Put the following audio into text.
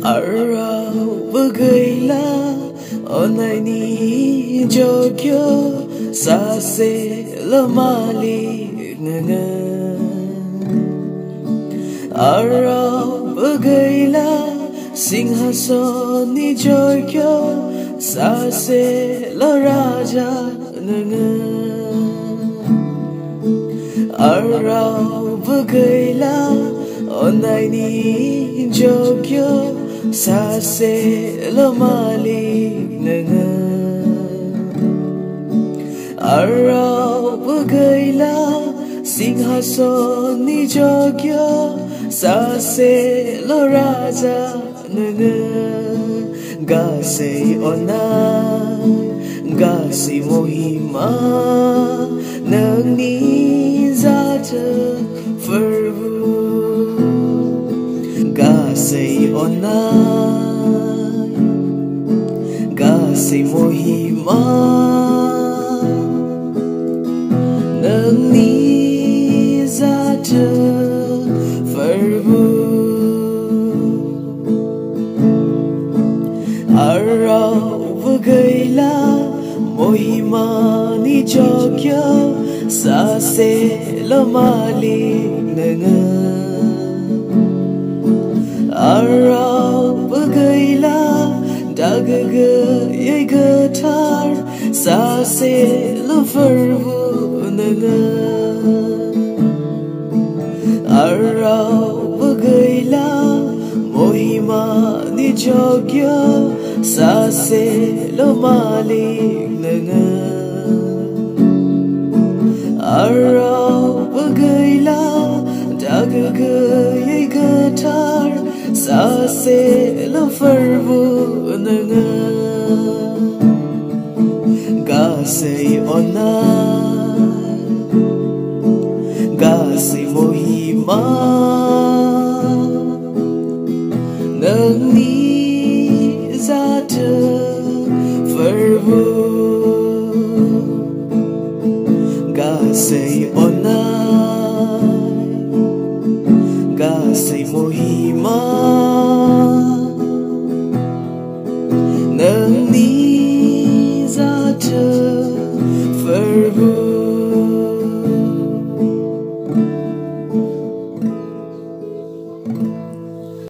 raobw gwila onai ni jogyo sase lamali nganga raobw gwila singhason ni jogyo sase la raja nganga raobw gwila onai ni jogyo sase lamali nganga raobw gwila singhason ni jogyo sase la raja nganga gasei onai gasei mohima nang ni zata verbu gasei onai gasei mohima nang ni zata verbu raobw gwila mohima ni jogyo sase lamali nganga raobw gwila dagaga yai gatar sase laverbu nganga raobw gwila mohima ni jogyo sase lamali nganga raobw gwila dagaga yai gatar sase laverbu nganga gasei onai gasei mohima